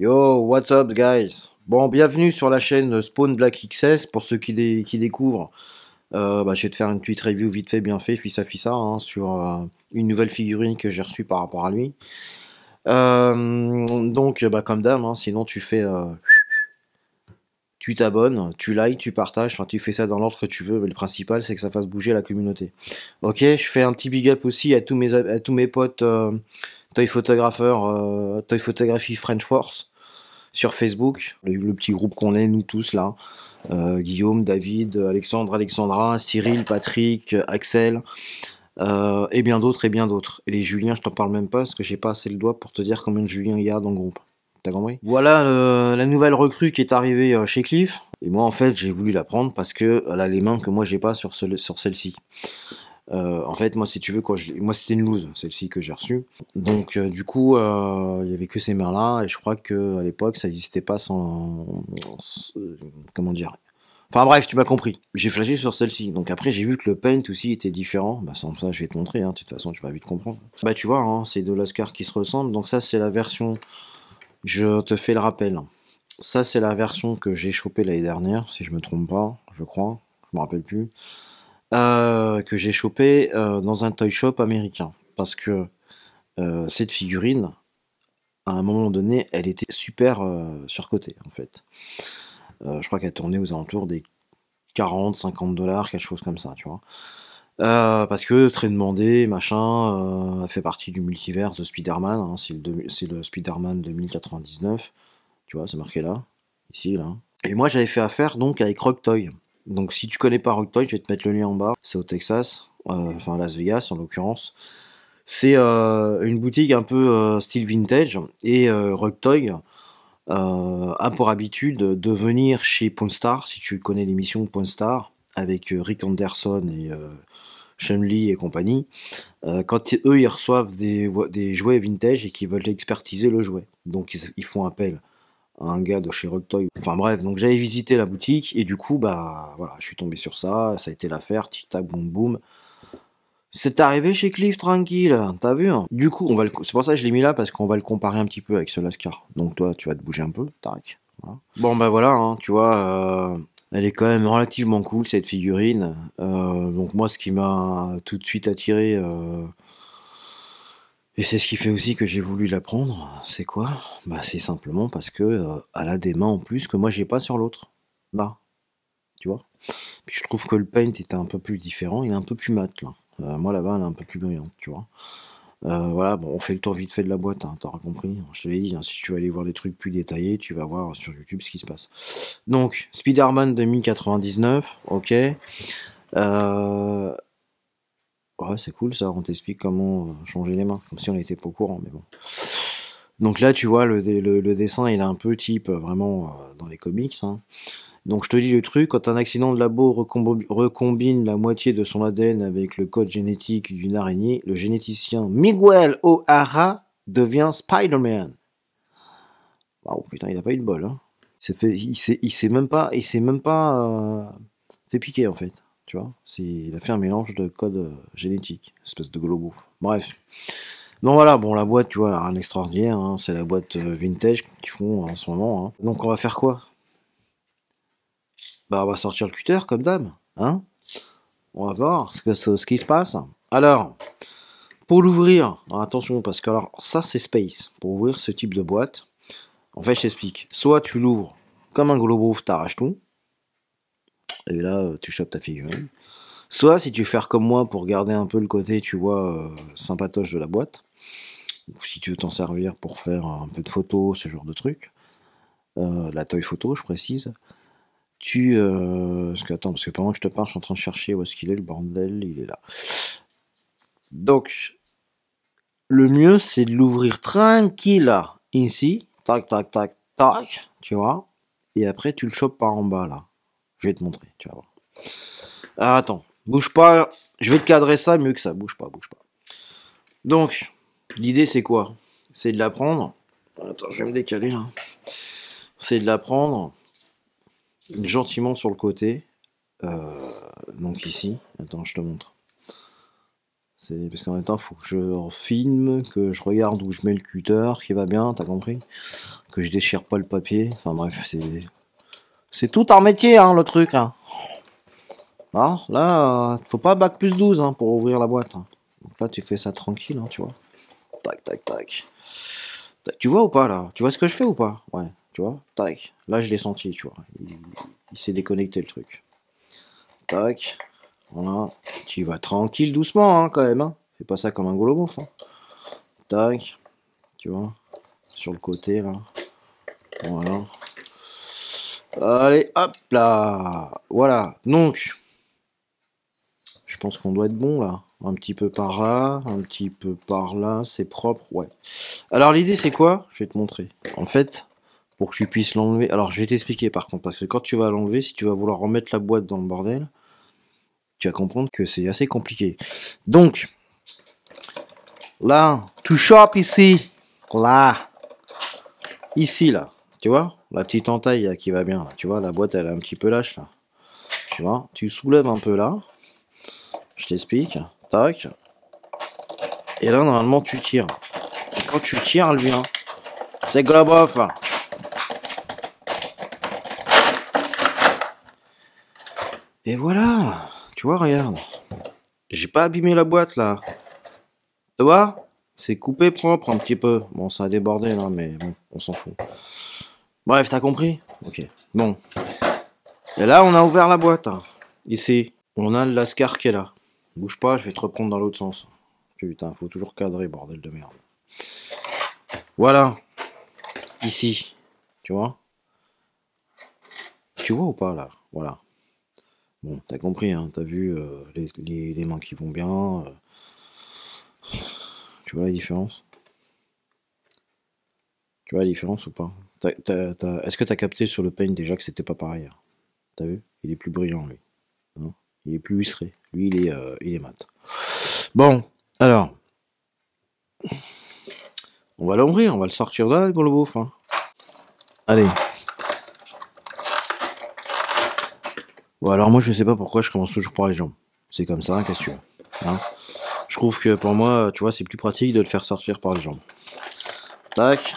Yo, what's up guys? Bon, bienvenue sur la chaîne Spawn Black XS. Pour ceux qui découvrent, je vais te faire une petite review vite fait, bien fait, fissa hein, sur une nouvelle figurine que j'ai reçue par rapport à lui. Comme d'hab, hein, sinon tu t'abonnes, tu likes, tu partages, enfin tu fais ça dans l'ordre que tu veux, mais le principal c'est que ça fasse bouger la communauté. Ok, je fais un petit big up aussi à tous mes potes toy photographeurs, toy photographie French Force sur Facebook, le petit groupe qu'on est nous tous là, Guillaume, David, Alexandre, Alexandra, Cyril, Patrick, Axel, et bien d'autres et bien d'autres. Et les Julien, je t'en parle même pas parce que j'ai pas assez le doigt pour te dire combien de Julien il y a dans le groupe. T'as compris? Voilà la nouvelle recrue qui est arrivée chez Cliff. Et moi en fait j'ai voulu la prendre parce que elle a les mains que moi j'ai pas sur celle-ci. En fait moi si tu veux moi c'était une loose celle-ci que j'ai reçue. Donc du coup il y avait que ces mains là et je crois que à l'époque ça n'existait pas comment dire. Enfin bref, tu m'as compris. J'ai flashé sur celle-ci. Donc après, j'ai vu que le paint aussi était différent. Bah sans ça, je vais te montrer. Hein. De toute façon, tu vas vite comprendre. Bah tu vois, hein, c'est deux Lascar qui se ressemblent. Donc ça, c'est la version... Je te fais le rappel. Ça, c'est la version que j'ai chopée l'année dernière, si je me trompe pas, je crois. Je me rappelle plus. Que j'ai chopé dans un toy shop américain. Parce que cette figurine, à un moment donné, elle était super surcotée, en fait. Je crois qu'elle tournait aux alentours des 40, 50 $, quelque chose comme ça, tu vois. Parce que très demandé, machin, elle fait partie du multiverse de Spider-Man, hein, c'est le Spider-Man 2099, tu vois, c'est marqué là, ici, là. Et moi j'avais fait affaire donc avec Rock Toy. Donc si tu connais pas Rock Toy, je vais te mettre le lien en bas, c'est au Texas, enfin Las Vegas en l'occurrence. C'est une boutique un peu style vintage, et Rock Toy a pour habitude de venir chez Pawn Star, si tu connais l'émission Pawn Star, avec Rick Anderson et Chun-Li et compagnie, quand eux ils reçoivent des jouets vintage et qu'ils veulent expertiser le jouet. Donc ils font appel à un gars de chez Rock Toy. Enfin bref, donc j'avais visité la boutique et du coup bah voilà, je suis tombé sur ça, ça a été l'affaire, tic tac boum boum. C'est arrivé chez Cliff tranquille, t'as vu hein. Du coup, c'est pour ça que je l'ai mis là parce qu'on va le comparer un petit peu avec ce Lascar. Donc toi, tu vas te bouger un peu, tac. Voilà. Bon bah voilà, hein, tu vois, elle est quand même relativement cool cette figurine. Donc moi, ce qui m'a tout de suite attiré, et c'est ce qui fait aussi que j'ai voulu la prendre, c'est quoi? Bah c'est simplement parce que elle a des mains en plus que moi j'ai pas sur l'autre. Là, tu vois. Puis je trouve que le paint était un peu plus différent, il est un peu plus mat là. Moi là-bas, elle est un peu plus brillante, tu vois. Voilà, bon, on fait le tour vite fait de la boîte, hein, t'auras compris. Je te l'ai dit, hein, si tu veux aller voir des trucs plus détaillés, tu vas voir sur YouTube ce qui se passe. Donc, Spider-Man 2099, ok. Ouais, c'est cool ça, on t'explique comment changer les mains, comme si on n'était pas au courant, mais bon. Donc là, tu vois, le dessin, il est un peu type vraiment dans les comics, hein. Donc je te dis le truc, quand un accident de labo recombine la moitié de son ADN avec le code génétique d'une araignée, le généticien Miguel O'Hara devient Spider-Man. Waouh, putain, il a pas eu de bol, hein. Il s'est même pas fait piquer en fait, tu vois. Il a fait un mélange de code génétique, espèce de globo. Bref. Donc voilà, bon la boîte, tu vois, rien d'extraordinaire, hein, c'est la boîte vintage qu'ils font en ce moment. Hein. Donc on va faire quoi? Bah on va sortir le cutter comme d'hab, hein. On va voir ce qui se passe. Alors, pour l'ouvrir, attention parce que alors ça c'est space. Pour ouvrir ce type de boîte, en fait je t'explique. Soit tu l'ouvres comme un globo, t'arraches tout, et là tu chopes ta figurine. Soit si tu veux faire comme moi pour garder un peu le côté, tu vois, sympatoche de la boîte, ou si tu veux t'en servir pour faire un peu de photos, ce genre de truc, la toy photo je précise. Parce que pendant que je te parle, je suis en train de chercher où est-ce qu'il est, le bordel, il est là. Donc, le mieux, c'est de l'ouvrir tranquille, ici, tac, tac, tac, tac, tu vois, et après, tu le chopes par en bas, là. Je vais te montrer, tu vas voir. Ah, attends, bouge pas, je vais te cadrer ça mieux que ça, bouge pas, bouge pas. Donc, l'idée, c'est quoi? C'est de la prendre, attends, je vais me décaler, là. C'est de la prendre gentiment sur le côté, donc ici, attends, je te montre. C'est parce qu'en même temps, il faut que je filme, que je regarde où je mets le cutter, qui va bien, t'as compris? que je déchire pas le papier. Enfin bref, c'est tout un métier, hein, le truc. Hein. Ah, là, faut pas bac plus 12 hein, pour ouvrir la boîte. Hein. Donc là, tu fais ça tranquille, hein, tu vois. Tac, tac, tac. Tu vois ou pas là? Tu vois ce que je fais ou pas? Ouais, tu vois? Tac. Là, je l'ai senti, tu vois. Il s'est déconnecté le truc. Tac. Voilà. Tu vas tranquille, doucement, hein, quand même. Hein. Fais pas ça comme un golobof. Hein. Tac. Tu vois? Sur le côté, là. Voilà. Allez, hop là. Voilà. Donc, je pense qu'on doit être bon, là. Un petit peu par là, un petit peu par là. C'est propre, ouais. Alors, l'idée, c'est quoi? Je vais te montrer. En fait, pour que tu puisses l'enlever. Alors, je vais t'expliquer, par contre, parce que quand tu vas l'enlever, si tu vas vouloir remettre la boîte dans le bordel, tu vas comprendre que c'est assez compliqué. Donc, là, tu chopes ici. Là. Ici, là. Tu vois? La petite entaille là, qui va bien. Là. Tu vois, la boîte, elle est un petit peu lâche, là. Tu vois? Tu soulèves un peu là. Je t'explique. Tac. Et là, normalement, tu tires. Et quand tu tires, elle vient. C'est globof. Et voilà. Tu vois, regarde. J'ai pas abîmé la boîte, là. Tu vois? C'est coupé propre un petit peu. Bon, ça a débordé, là, mais bon, on s'en fout. Bref, t'as compris? Ok. Bon. Et là, on a ouvert la boîte. Hein. Ici, on a le lascar qui est là. Bouge pas, je vais te reprendre dans l'autre sens. Putain, faut toujours cadrer, bordel de merde. Voilà. Ici. Tu vois? Tu vois ou pas, là? Voilà. Bon, t'as compris, hein. T'as vu les mains qui vont bien. Tu vois la différence? Tu vois la différence ou pas? Est-ce que t'as capté sur le paint déjà que c'était pas pareil? Hein. T'as vu? Il est plus brillant, lui. Hein, il est plus lustré. Lui, il est mat. Bon, alors. On va l'ouvrir, on va le sortir là, le gros beauf. Hein. Allez. Bon, alors moi, je sais pas pourquoi je commence toujours par les jambes. C'est comme ça, qu'est-ce que tu veux. Hein. Je trouve que pour moi, tu vois, c'est plus pratique de le faire sortir par les jambes. Tac.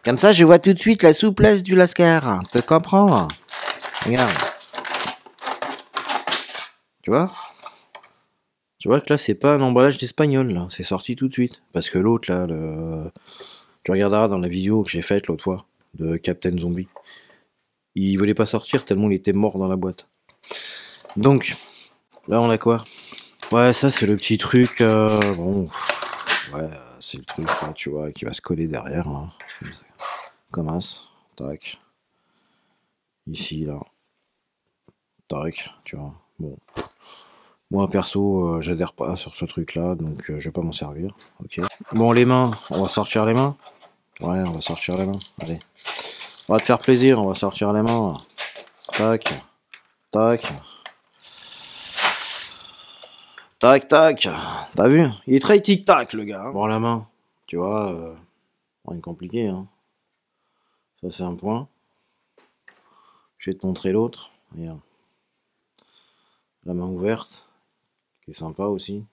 Comme ça, je vois tout de suite la souplesse du lascar. Tu comprends? Regarde. Tu vois? Tu vois que là, c'est pas un emballage d'espagnol, là. C'est sorti tout de suite. Parce que l'autre, là, tu regarderas dans la vidéo que j'ai faite l'autre fois, de Captain Zombie. Il voulait pas sortir tellement il était mort dans la boîte. Donc, là, on a quoi? Ouais, ça, c'est le petit truc, bon... Ouais, c'est le truc, là, tu vois, qui va se coller derrière, hein. Comme as. Tac. Ici, là. Tac, tu vois. Bon. Moi, perso, j'adhère pas sur ce truc-là, donc je vais pas m'en servir. Ok. Bon, les mains, on va sortir les mains. Ouais, on va sortir les mains. Allez. On va te faire plaisir, on va sortir les mains. Tac. Tac. Tac, tac. T'as vu? Il est très tic-tac, le gars. Hein. Bon, la main. Tu vois, rien de compliqué, hein. Ça, c'est un point. Je vais te montrer l'autre. Regarde. La main ouverte. Qui est sympa aussi.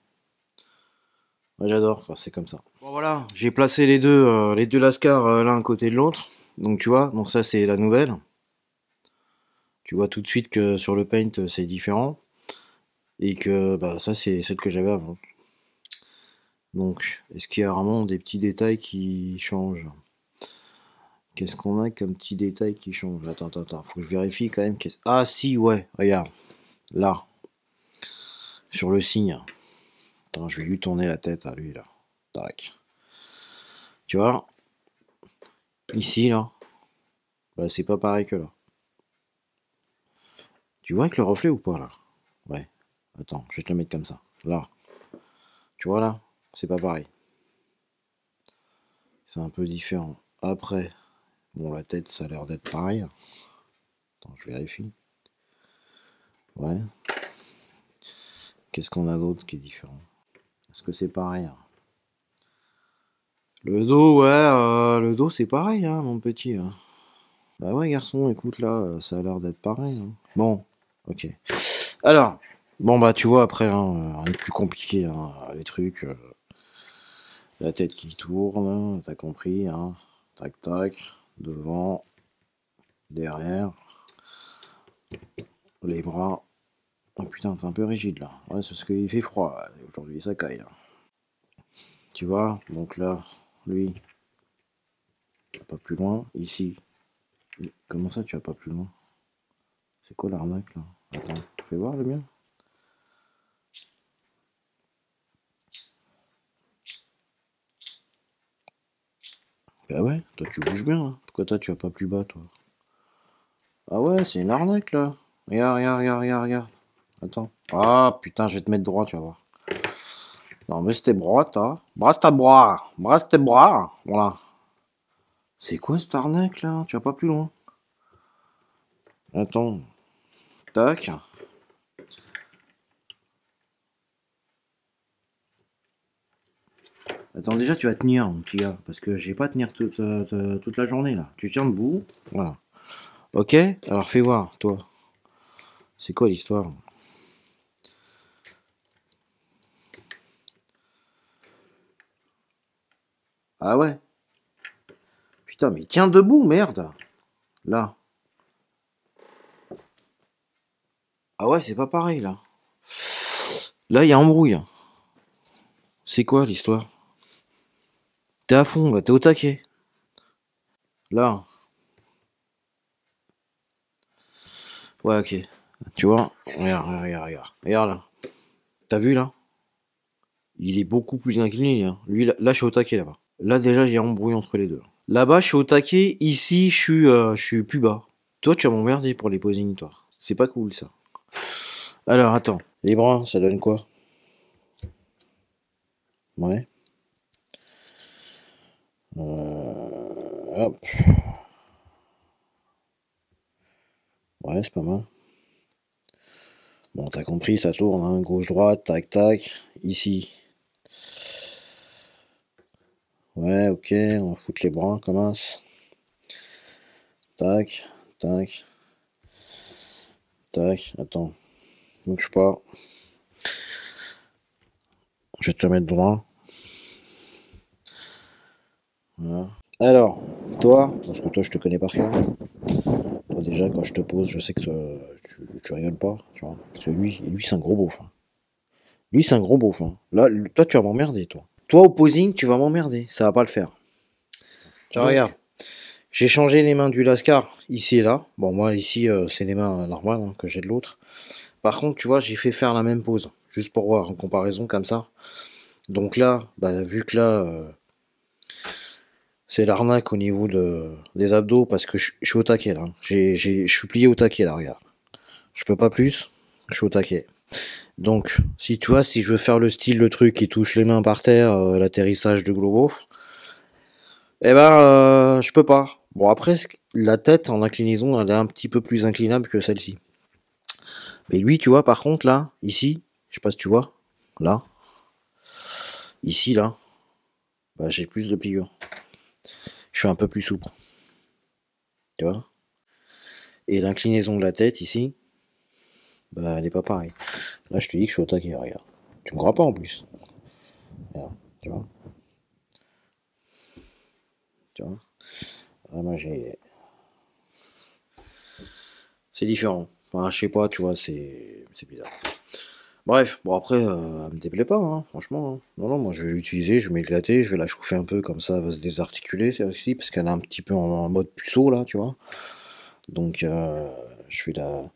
Moi j'adore quand c'est comme ça. Bon voilà, j'ai placé les deux lascars l'un à côté de l'autre. Donc tu vois, donc ça c'est la nouvelle. Tu vois tout de suite que sur le paint c'est différent. Et que bah ça c'est celle que j'avais avant. Donc, est-ce qu'il y a vraiment des petits détails qui changent? Qu'est-ce qu'on a comme petits détails qui changent? Attends, faut que je vérifie quand même. Ah si, ouais, regarde. Là. Sur le signe. Attends, je vais lui tourner la tête à lui là. Tac. Tu vois? Ici là. Bah c'est pas pareil que là. Tu vois avec le reflet ou pas là? Ouais. Attends, je vais te le mettre comme ça. Là. Tu vois là? C'est pas pareil. C'est un peu différent. Après, bon la tête ça a l'air d'être pareil. Attends, je vérifie. Ouais. Qu'est-ce qu'on a d'autre qui est différent? Est-ce que c'est pareil? Le dos, ouais, le dos c'est pareil, hein, mon petit. Hein. Bah ouais, garçon, écoute là, ça a l'air d'être pareil. Hein. Bon, ok. Alors, bon bah tu vois après, hein, rien de plus compliqué, hein, les trucs, la tête qui tourne, t'as compris, hein. tac, tac, devant, derrière, les bras. Oh putain, t'es un peu rigide là. Ouais, c'est parce qu'il fait froid. Aujourd'hui, ça caille. Tu vois, donc là, lui, pas plus loin. Ici, comment ça, tu vas pas plus loin? C'est quoi l'arnaque là? Attends, fais voir le mien. Bah ouais, toi tu bouges bien. Hein. Pourquoi toi tu vas pas plus bas toi? Ah ouais, c'est une arnaque là. Regarde, regarde, regarde, regarde, regarde. Attends. Ah putain, je vais te mettre droit, tu vas voir. Non, mais c'était bras, toi. Brasse ta bras. Brasse tes bras. Voilà. C'est quoi cette arnaque là? Tu vas pas plus loin. Attends. Tac. Attends, déjà tu vas tenir, mon petit gars. Parce que j'ai pas à tenir toute la journée là. Tu tiens debout. Voilà. Ok? Alors fais voir, toi. C'est quoi l'histoire? Ah ouais? Putain, mais tiens debout, merde. Là. Ah ouais, c'est pas pareil là. Là, il y a embrouille. C'est quoi l'histoire? T'es à fond, là, t'es au taquet. Là. Ouais, ok. Tu vois? Regarde, regarde, regarde, regarde. Regarde là. T'as vu là? Il est beaucoup plus incliné. Hein. Lui, là, je suis au taquet là-bas. Là, déjà, il y a embrouille entre les deux. Là-bas, je suis au taquet. Ici, je suis plus bas. Toi, tu vas m'emmerder pour les posings, toi. C'est pas cool ça. Alors, attends. Les bras, ça donne quoi? Ouais. Hop. Ouais, c'est pas mal. Bon, t'as compris, ça tourne, hein. Gauche-droite, tac, tac. Ici. Ouais, ok, on va foutre les bras, commence. Tac, tac, tac, attends. Bouge pas. Je vais te mettre droit. Voilà. Alors, toi, parce que toi je te connais par cœur. Toi déjà, quand je te pose, je sais que tu rigoles pas, tu vois. Parce que lui c'est un gros beauf. Hein. Lui c'est un gros beauf. Hein. Là, toi tu vas m'emmerder, toi. Toi au posing, tu vas m'emmerder, ça va pas le faire. Tiens, regarde. J'ai changé les mains du Lascar, ici et là. Bon, moi, ici, c'est les mains normales hein, que j'ai de l'autre. Par contre, tu vois, j'ai fait faire la même pose. Juste pour voir, en comparaison, comme ça. Donc là, bah, vu que là, c'est l'arnaque au niveau des abdos, parce que je suis au taquet, là. Je suis plié au taquet, là, regarde. Je peux pas plus, je suis au taquet. Donc, si tu vois, si je veux faire le style, le truc qui touche les mains par terre, l'atterrissage de Globo, eh ben, je peux pas. Bon, après, la tête en inclinaison, elle est un petit peu plus inclinable que celle-ci. Mais lui, tu vois, par contre, là, ici, je sais pas si tu vois, là, ici, là, bah, j'ai plus de pliure. Je suis un peu plus souple. Tu vois? Et l'inclinaison de la tête, ici, bah, elle est pas pareille. Là, je te dis que je suis au taquet, regarde. Tu me crois pas en plus. Regarde, tu vois? Tu vois? Là, moi, j'ai. C'est différent. Enfin, je sais pas, tu vois, c'est bizarre. Bref, bon après, elle me déplaît pas, hein, franchement. Hein. Non, non, moi je vais l'utiliser, je vais m'éclater, je vais la chauffer un peu comme ça, elle va se désarticuler, c'est aussi, parce qu'elle est un petit peu en mode puceau là, tu vois. Donc, je vais la.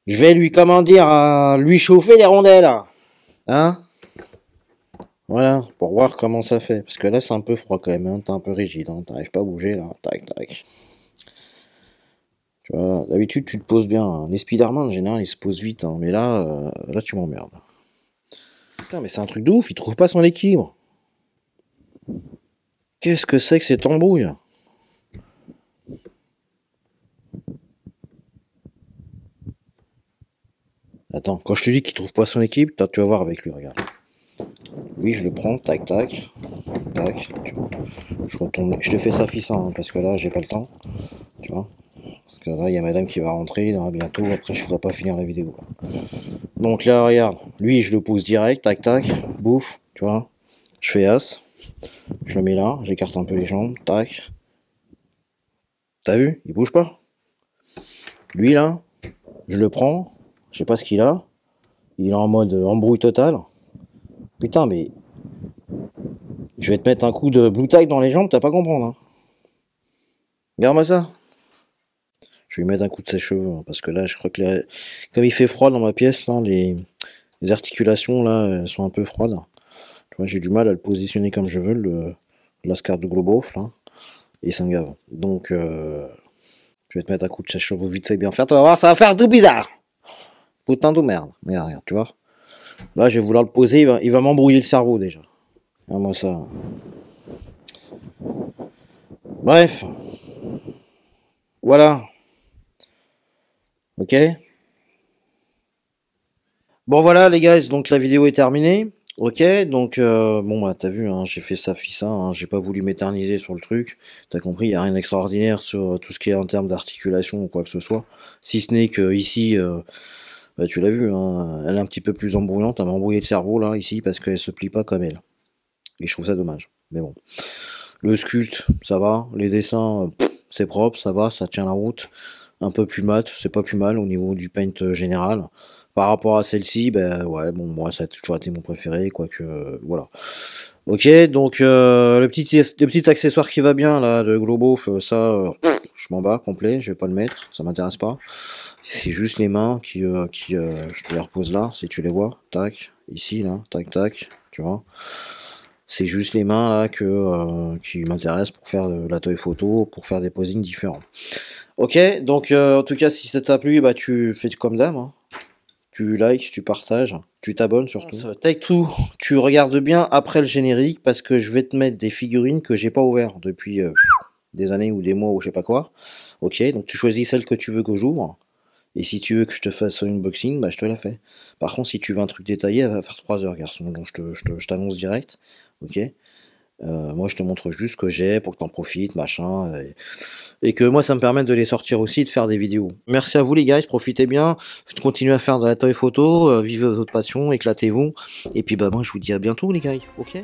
Je vais lui, comment dire, lui chauffer les rondelles, hein. Voilà, pour voir comment ça fait. Parce que là, c'est un peu froid quand même, hein, t'es un peu rigide, hein, t'arrives pas à bouger là, tac, tac. Tu vois, d'habitude tu te poses bien. Hein. Les Spider-Man en général ils se posent vite, hein, mais là tu m'emmerdes. Putain, mais c'est un truc de ouf, il trouve pas son équilibre. Qu'est-ce que c'est que cette embrouille? Attends, quand je te dis qu'il trouve pas son équilibre, tu vas voir avec lui, regarde. Oui, je le prends, tac, tac, tac, tu vois. Je retourne, je te fais ça fissant, hein, parce que là, j'ai pas le temps, tu vois. Parce que là, il y a madame qui va rentrer, là, bientôt, après, je ferai pas finir la vidéo. Donc là, regarde, lui, je le pousse direct, tac, tac, bouffe, tu vois. Je fais as. Je le mets là, j'écarte un peu les jambes, tac. T'as vu? Il bouge pas. Lui là, je le prends, je sais pas ce qu'il a. Il est en mode embrouille totale. Putain, mais je vais te mettre un coup de blue tack dans les jambes, t'as pas comprendre. Hein. Regarde-moi ça. Je vais lui mettre un coup de sèche-cheveux, hein, parce que là, je crois que comme il fait froid dans ma pièce, là, les articulations là, elles sont un peu froides. Tu vois, j'ai du mal à le positionner comme je veux, le Lascar de Globov, là, et Singave. Donc, je vais te mettre un coup de sèche-cheveux vite fait bien faire, tu vas voir, ça va faire tout bizarre. Putain de merde. Regarde, regarde, tu vois. Là, je vais vouloir le poser, il va m'embrouiller le cerveau déjà. Regarde-moi ça. Bref. Voilà. Ok. Bon voilà les gars, donc la vidéo est terminée. Ok, donc bon bah t'as vu, hein, j'ai fait ça, hein, j'ai pas voulu m'éterniser sur le truc. T'as compris, il y a rien d'extraordinaire sur tout ce qui est en termes d'articulation ou quoi que ce soit. Si ce n'est que ici, bah, tu l'as vu, hein, elle est un petit peu plus embrouillante, elle m'a embrouillé le cerveau là ici parce qu'elle se plie pas comme elle. Et je trouve ça dommage. Mais bon. Le sculpte, ça va. Les dessins, c'est propre, ça va, ça tient la route. Un peu plus mat, c'est pas plus mal au niveau du paint général. Par rapport à celle-ci, ben ouais, bon, moi ça a toujours été mon préféré, quoique, voilà. Ok, donc le petit accessoire qui va bien là, de Globof, ça, je m'en bats complet, je vais pas le mettre, ça m'intéresse pas. C'est juste les mains je te les repose là, si tu les vois, tac, ici là, tac tac, tu vois. C'est juste les mains là qui m'intéressent pour faire de la toy photo, pour faire des posings différents. Ok, donc en tout cas si ça t'a plu, bah tu fais comme d'hab. Hein. Tu likes, tu partages, tu t'abonnes surtout. Take Two, tu regardes bien après le générique parce que je vais te mettre des figurines que j'ai pas ouvertes depuis des années ou des mois ou je sais pas quoi. Ok, donc tu choisis celle que tu veux que j'ouvre. Et si tu veux que je te fasse un unboxing, bah je te la fais. Par contre, si tu veux un truc détaillé, elle va faire 3 heures, garçon. Donc je t'annonce direct. Ok. Moi, je te montre juste ce que j'ai pour que t'en profites, machin. Et que moi, ça me permet de les sortir aussi, de faire des vidéos. Merci à vous, les gars. Profitez bien. Continuez à faire de la toy photo. Vivez votre passion. Éclatez-vous. Et puis, bah, moi, je vous dis à bientôt, les gars. Ok?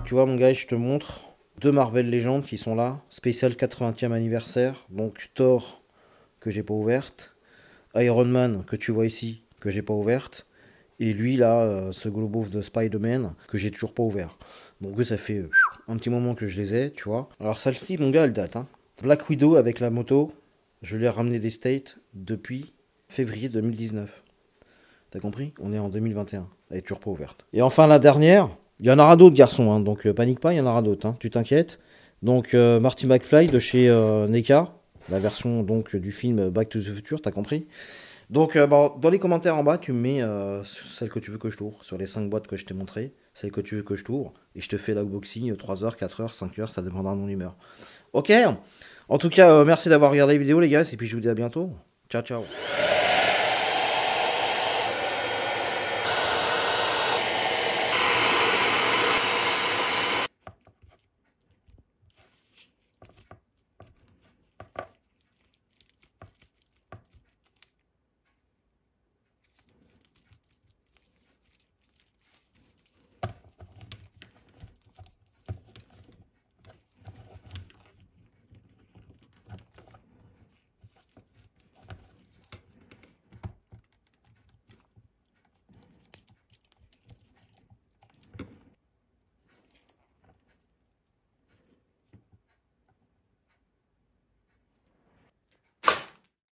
Tu vois mon gars, je te montre deux Marvel Legends qui sont là, spécial 80e anniversaire, donc Thor que j'ai pas ouverte, Iron Man que tu vois ici que j'ai pas ouverte, et lui là, ce Globof de Spider-Man que j'ai toujours pas ouvert. Donc ça fait un petit moment que je les ai, tu vois. Alors celle-ci mon gars elle date, hein. Black Widow avec la moto, je l'ai ramené des States depuis février 2019. T'as compris? On est en 2021, elle est toujours pas ouverte. Et enfin la dernière, il y en aura d'autres garçons, hein, donc panique pas, il y en aura d'autres, hein, tu t'inquiètes. Donc Marty McFly de chez NECA, la version donc du film Back to the Future, t'as compris. Donc bon, dans les commentaires en bas, tu me mets celle que tu veux que je t'ouvre, sur les 5 boîtes que je t'ai montrées, celle que tu veux que je t'ouvre, et je te fais l'unboxing 3 heures, 4 heures, 5 heures, ça dépendra de mon humeur. Ok. En tout cas, merci d'avoir regardé la vidéo les gars, et puis je vous dis à bientôt. Ciao ciao.